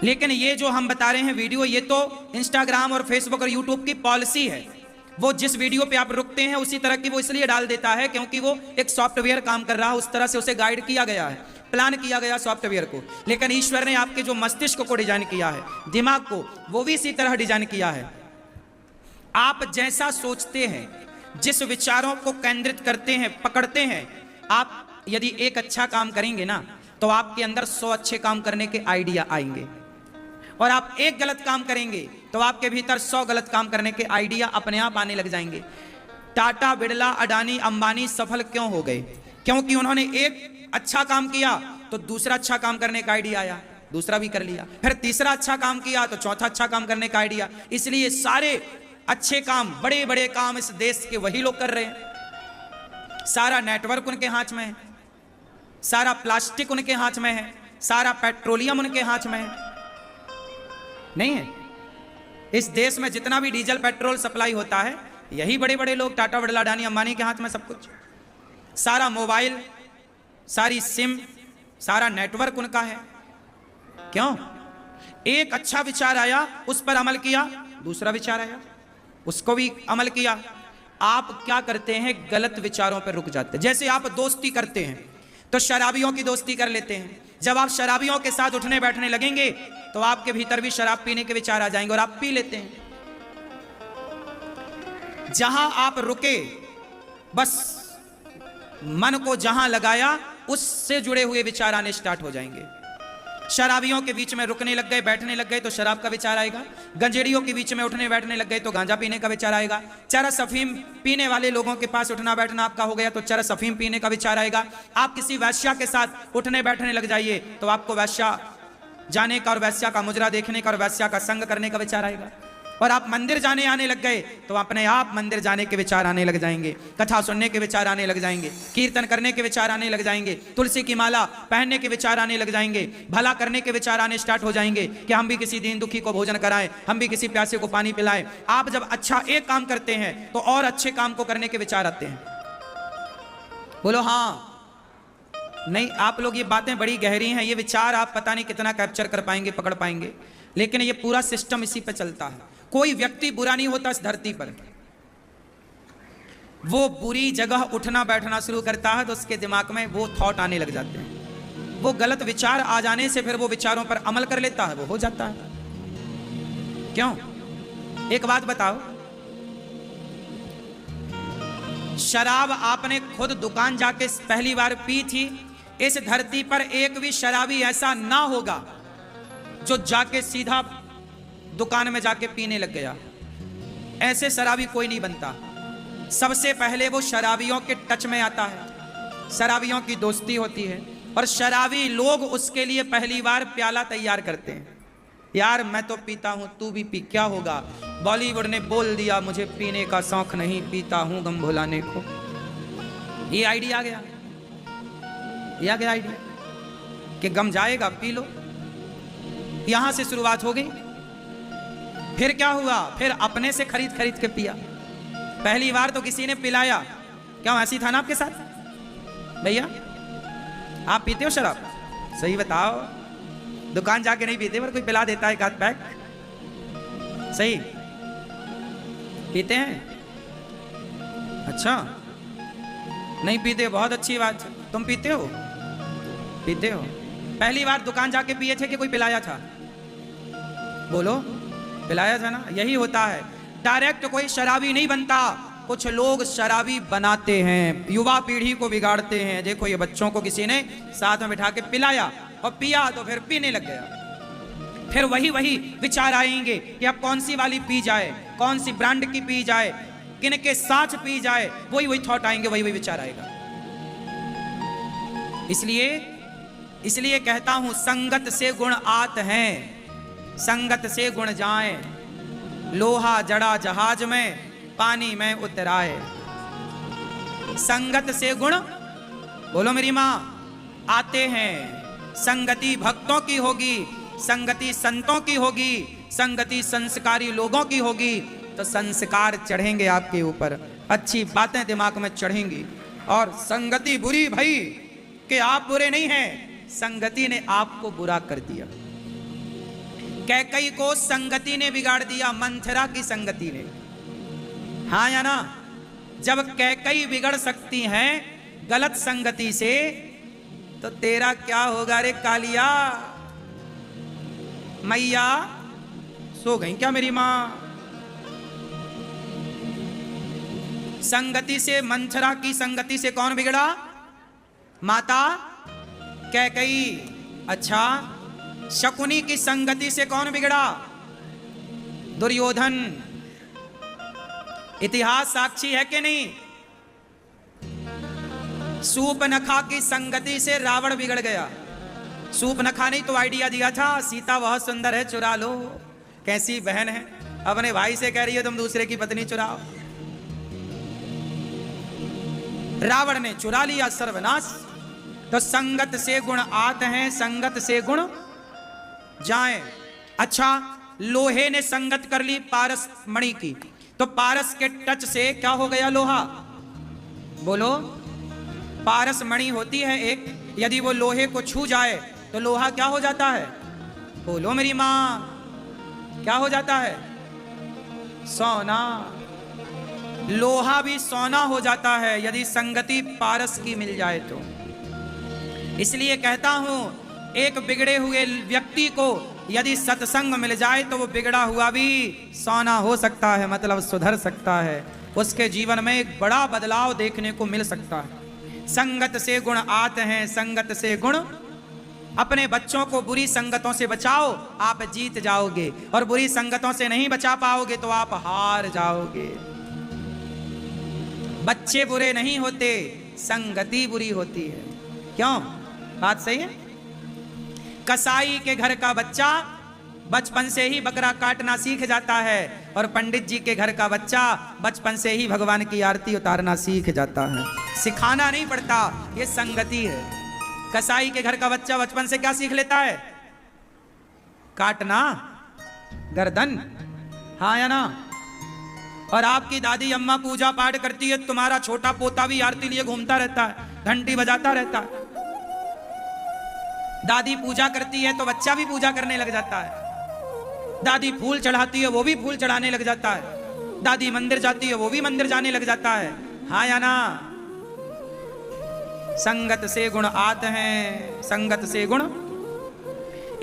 Speaker 1: लेकिन ये जो हम बता रहे हैं वीडियो, ये तो इंस्टाग्राम और फेसबुक और यूट्यूब की पॉलिसी है। वो जिस वीडियो पे आप रुकते हैं उसी तरह की वो इसलिए डाल देता है क्योंकि वो एक सॉफ्टवेयर काम कर रहा है, उस तरह से उसे गाइड किया गया है, प्लान किया गया सॉफ्टवेयर को। लेकिन ईश्वर ने आपके जो मस्तिष्क को डिजाइन किया है, दिमाग को, वो भी इसी तरह डिजाइन किया है। आप जैसा सोचते हैं, जिस विचारों को केंद्रित करते हैं, पकड़ते हैं, आप यदि एक अच्छा काम करेंगे ना तो आपके अंदर 100 अच्छे काम करने के आइडिया आएंगे, और आप एक गलत काम करेंगे तो आपके भीतर 100 गलत काम करने के आइडिया अपने आप आने लग जाएंगे। टाटा, बिरला, अडानी, अंबानी सफल क्यों हो गए? क्योंकि उन्होंने एक अच्छा काम किया तो दूसरा अच्छा काम करने का आइडिया आया, दूसरा भी कर लिया, फिर तीसरा अच्छा काम किया तो चौथा अच्छा काम करने का आइडिया। इसलिए सारे अच्छे काम, बड़े बड़े काम इस देश के वही लोग कर रहे हैं। सारा नेटवर्क उनके हाथ में है, सारा प्लास्टिक उनके हाथ में है, सारा पेट्रोलियम उनके हाथ में है, नहीं है? इस देश में जितना भी डीजल पेट्रोल सप्लाई होता है, यही बड़े बड़े लोग, टाटा, बिरला, अडानी, अंबानी के हाथ में सब कुछ। सारा मोबाइल, सारी सिम, सारा नेटवर्क उनका है। क्यों? एक अच्छा विचार आया, उस पर अमल किया, दूसरा विचार आया, उसको भी अमल किया। आप क्या करते हैं? गलत विचारों पर रुक जाते हैं। जैसे आप दोस्ती करते हैं तो शराबियों की दोस्ती कर लेते हैं। जब आप शराबियों के साथ उठने बैठने लगेंगे तो आपके भीतर भी शराब पीने के विचार आ जाएंगे और आप पी लेते हैं। जहां आप रुके, बस मन को जहां लगाया, उससे जुड़े हुए विचार आने स्टार्ट हो जाएंगे। शराबियों के बीच में रुकने लग गए, बैठने लग गए तो शराब का विचार आएगा। गंजेड़ियों के बीच में उठने बैठने लग गए तो गांजा पीने का विचार आएगा। चरस अफीम पीने वाले लोगों के पास उठना बैठना आपका हो गया तो चरस अफीम पीने का विचार आएगा। आप किसी वैश्या के साथ उठने बैठने लग जाइए तो आपको वैश्या जाने का और वैश्या का मुजरा देखने का और वैश्या का संग करने का विचार आएगा। और आप मंदिर जाने आने लग गए तो अपने आप मंदिर जाने के विचार आने लग जाएंगे, कथा सुनने के विचार आने लग जाएंगे, कीर्तन करने के विचार आने लग जाएंगे, तुलसी की माला पहनने के विचार आने लग जाएंगे, भला करने के विचार आने स्टार्ट हो जाएंगे कि हम भी किसी दीन दुखी को भोजन कराएं, हम भी किसी प्यासे को पानी पिलाएं। आप जब अच्छा एक काम करते हैं तो और अच्छे काम को करने के विचार आते हैं। बोलो हाँ नहीं? आप लोग ये बातें बड़ी गहरी हैं, ये विचार आप पता नहीं कितना कैप्चर कर पाएंगे, पकड़ पाएंगे, लेकिन ये पूरा सिस्टम इसी पे चलता है। कोई व्यक्ति बुरा नहीं होता इस धरती पर। वो बुरी जगह उठना बैठना शुरू करता है तो उसके दिमाग में वो थॉट आने lग जाते हैं। वो गलत विचार आ जाने से फिर वो विचारों पर अमल कर लेता है, वो हो जाता है। क्यों? एक बात बताओ, शराब आपने खुद दुकान जाके पहली बार पी थी। इस धरती पर एक भी शराबी ऐसा ना होगा जो जाके सीधा दुकान में जाके पीने लग गया। ऐसे शराबी कोई नहीं बनता। सबसे पहले वो शराबियों के टच में आता है, शराबियों की दोस्ती होती है और शराबी लोग उसके लिए पहली बार प्याला तैयार करते हैं। यार मैं तो पीता हूं, तू भी पी, क्या होगा? बॉलीवुड ने बोल दिया मुझे पीने का शौक नहीं, पीता हूं गम भुलाने को। ये आइडिया आ गया, ये आ गया आइडिया कि गम जाएगा, पी लो। यहां से शुरुआत हो गई। फिर क्या हुआ? फिर अपने से खरीद खरीद के पिया। पहली बार तो किसी ने पिलाया, क्यों ऐसी था ना आपके साथ? भैया आप पीते हो शराब? सही बताओ। दुकान जाके नहीं पीते पर कोई पिला देता है एक आध पैक, सही पीते हैं? अच्छा नहीं पीते, बहुत अच्छी बात। तुम पीते हो? पीते हो। पहली बार दुकान जाके पिए थे कि कोई पिलाया था? बोलो, पिलाया था ना। यही होता है, डायरेक्ट कोई शराबी नहीं बनता, कुछ लोग शराबी बनाते हैं, युवा पीढ़ी को बिगाड़ते हैं। देखो ये बच्चों को किसी ने साथ में बिठा के पिलाया और पिया तो फिर पीने लग गया। फिर वही विचार आएंगे कि अब कौन सी वाली पी जाए, कौन सी ब्रांड की पी जाए, किन के साथ पी जाए, वही थॉट आएंगे, वही विचार आएगा। इसलिए कहता हूं संगत से गुण आत हैं, संगत से गुण जाए, लोहा जड़ा जहाज में पानी में उतराए। संगत से गुण, बोलो मेरी मां, आते हैं। संगति भक्तों की होगी, संगति संतों की होगी, संगति संस्कारी लोगों की होगी तो संस्कार चढ़ेंगे आपके ऊपर, अच्छी बातें दिमाग में चढ़ेंगी। और संगति बुरी भाई कि आप बुरे नहीं हैं, संगति ने आपको बुरा कर दिया। कैकई को संगति ने बिगाड़ दिया, मंथरा की संगति ने। हाँ या ना? जब कैकई बिगड़ सकती हैं गलत संगति से, तो तेरा क्या होगा रे कालिया? मैया सो गई क्या मेरी मां? संगति से, मंथरा की संगति से कौन बिगड़ा? माता कैकई। अच्छा, शकुनी की संगति से कौन बिगड़ा? दुर्योधन। इतिहास साक्षी है कि नहीं? सूपनखा की संगति से रावण बिगड़ गया। सूपनखा ने तो आइडिया दिया था, सीता बहुत सुंदर है, चुरा लो। कैसी बहन है, अपने भाई से कह रही है तुम दूसरे की पत्नी चुराओ। रावण ने चुरा लिया, सर्वनाश। तो संगत से गुण आते हैं, संगत से गुण जाए। अच्छा, लोहे ने संगत कर ली पारस मणि की, तो पारस के टच से क्या हो गया लोहा? बोलो। पारस मणि होती है एक, यदि वो लोहे को छू जाए तो लोहा क्या हो जाता है? बोलो मेरी मां, क्या हो जाता है? सोना। लोहा भी सोना हो जाता है यदि संगति पारस की मिल जाए तो। इसलिए कहता हूं, एक बिगड़े हुए व्यक्ति को यदि सत्संग मिल जाए तो वो बिगड़ा हुआ भी सोना हो सकता है, मतलब सुधर सकता है। उसके जीवन में एक बड़ा बदलाव देखने को मिल सकता है। संगत से गुण आते हैं, संगत से गुण। अपने बच्चों को बुरी संगतों से बचाओ, आप जीत जाओगे, और बुरी संगतों से नहीं बचा पाओगे तो आप हार जाओगे। बच्चे बुरे नहीं होते, संगति बुरी होती है। क्यों? बात सही है। कसाई के घर का बच्चा बचपन से ही बकरा काटना सीख जाता है, और पंडित जी के घर का बच्चा बचपन से ही भगवान की आरती उतारना सीख जाता है। सिखाना नहीं पड़ता, ये संगति है। कसाई के घर का बच्चा बचपन से क्या सीख लेता है? काटना गर्दन। हाँ या ना? और आपकी दादी अम्मा पूजा पाठ करती है, तुम्हारा छोटा पोता भी आरती लिए घूमता रहता है, घंटी बजाता रहता है। दादी पूजा करती है तो बच्चा भी पूजा करने लग जाता है। दादी फूल चढ़ाती है, वो भी फूल चढ़ाने लग जाता है। दादी मंदिर जाती है, वो भी मंदिर जाने लग जाता है। हाँ या ना? संगत से गुण आते हैं, संगत से गुण।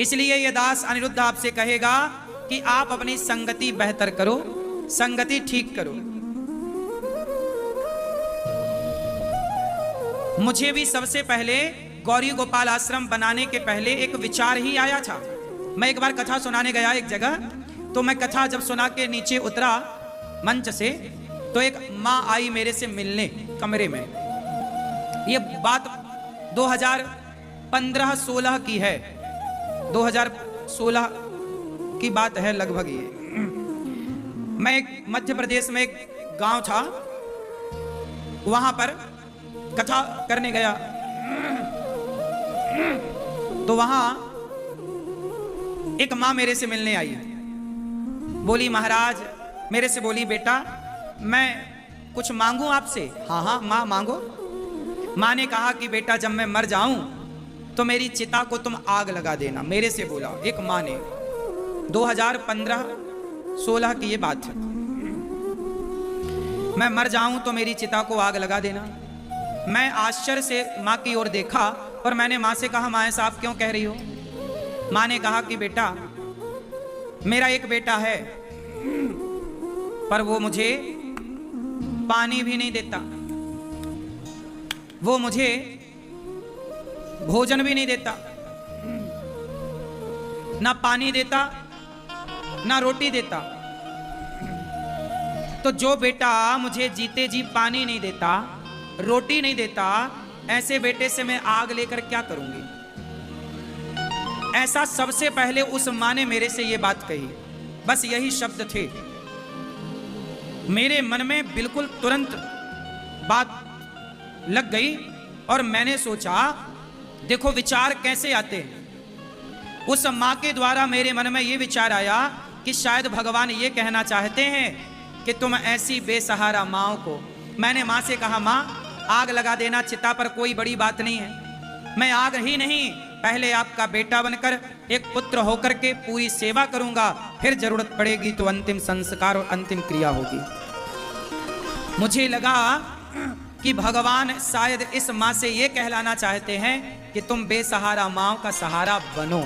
Speaker 1: इसलिए ये दास अनिरुद्ध आपसे कहेगा कि आप अपनी संगति बेहतर करो, संगति ठीक करो। मुझे भी सबसे पहले गौरी गोपाल आश्रम बनाने के पहले एक विचार ही आया था। मैं एक बार कथा सुनाने गया एक जगह, तो मैं कथा जब सुना के नीचे उतरा मंच से, तो एक माँ आई मेरे से मिलने कमरे में। ये बात 2015-16 की है, 2016 की बात है लगभग। ये मैं एक मध्य प्रदेश में एक गांव था, वहां पर कथा करने गया। तो वहां एक माँ मेरे से मिलने आई, बोली महाराज, मेरे से बोली बेटा मैं कुछ मांगू आपसे? हाँ हाँ माँ मांगो। माँ ने कहा कि बेटा जब मैं मर जाऊं तो मेरी चिता को तुम आग लगा देना। मेरे से बोला एक माँ ने, 2015-16 की ये बात है। मैं मर जाऊं तो मेरी चिता को आग लगा देना। मैं आश्चर्य से माँ की ओर देखा और मैंने माँ से कहा, माँ ऐसा आप क्यों कह रही हो? माँ ने कहा कि बेटा मेरा एक बेटा है, पर वो मुझे पानी भी नहीं देता, वो मुझे भोजन भी नहीं देता, ना पानी देता ना रोटी देता। तो जो बेटा मुझे जीते जी पानी नहीं देता, रोटी नहीं देता, ऐसे बेटे से मैं आग लेकर क्या करूंगी? ऐसा सबसे पहले उस मां ने मेरे से ये बात कही। बस यही शब्द थे मेरे मन में, बिल्कुल तुरंत बात लग गई। और मैंने सोचा, देखो विचार कैसे आते हैं। उस मां के द्वारा मेरे मन में ये विचार आया कि शायद भगवान ये कहना चाहते हैं कि तुम ऐसी बेसहारा माओ को। मैंने मां से कहा, मां आग लगा देना चिता पर कोई बड़ी बात नहीं है। मैं आग ही नहीं पहले आपका बेटा बनकर एक पुत्र होकर के पूरी सेवा करूंगा, फिर जरूरत पड़ेगी तो अंतिम संस्कार और अंतिम क्रिया होगी। मुझे लगा कि भगवान शायद इस माँ से ये कहलाना चाहते हैं कि तुम बेसहारा माँ का सहारा बनो।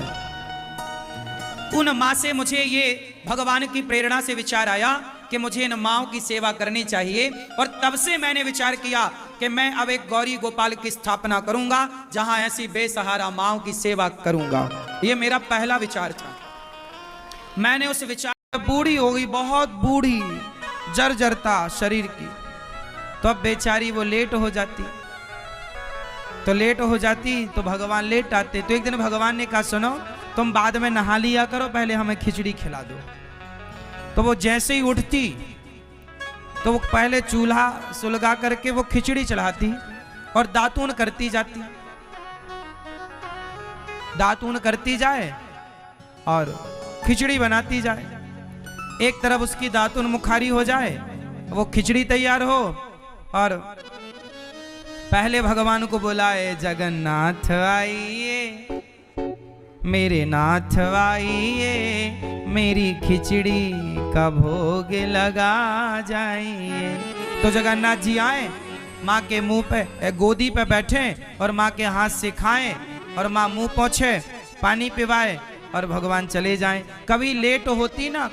Speaker 1: उन माँ से मुझे ये भगवान की प्रेरणा से विचार आया कि मुझे इन माँओं की सेवा करनी चाहिए, और तब से मैंने विचार किया कि मैं अब एक गौरी गोपाल की स्थापना करूंगा जहां ऐसी बेसहारा माँओं की सेवा करूंगा। ये मेरा पहला विचार था। मैंने उस विचार, बूढ़ी हो गई, बहुत बूढ़ी, जर्जरता शरीर की, तो अब बेचारी वो लेट हो जाती, तो भगवान लेट आते। तो एक दिन भगवान ने कहा, सुनो तुम बाद में नहा लिया करो, पहले हमें खिचड़ी खिला दो। तो वो जैसे ही उठती तो वो पहले चूल्हा सुलगा करके वो खिचड़ी चढ़ाती और दातून करती जाती, दातून करती जाए और खिचड़ी बनाती जाए। एक तरफ उसकी दातून मुखारी हो जाए, वो खिचड़ी तैयार हो, और पहले भगवान को बुलाए, जगन्नाथ आइए, मेरे नाथ आइए, मेरी खिचड़ी का भोग लगा जाइए। तो जगन्नाथ जी आए, माँ के मुंह पे, गोदी पे बैठे और माँ के हाथ से खाएं, और माँ मुंह पोंछे, पानी पिवाए और भगवान चले जाएं। कभी लेट होती ना,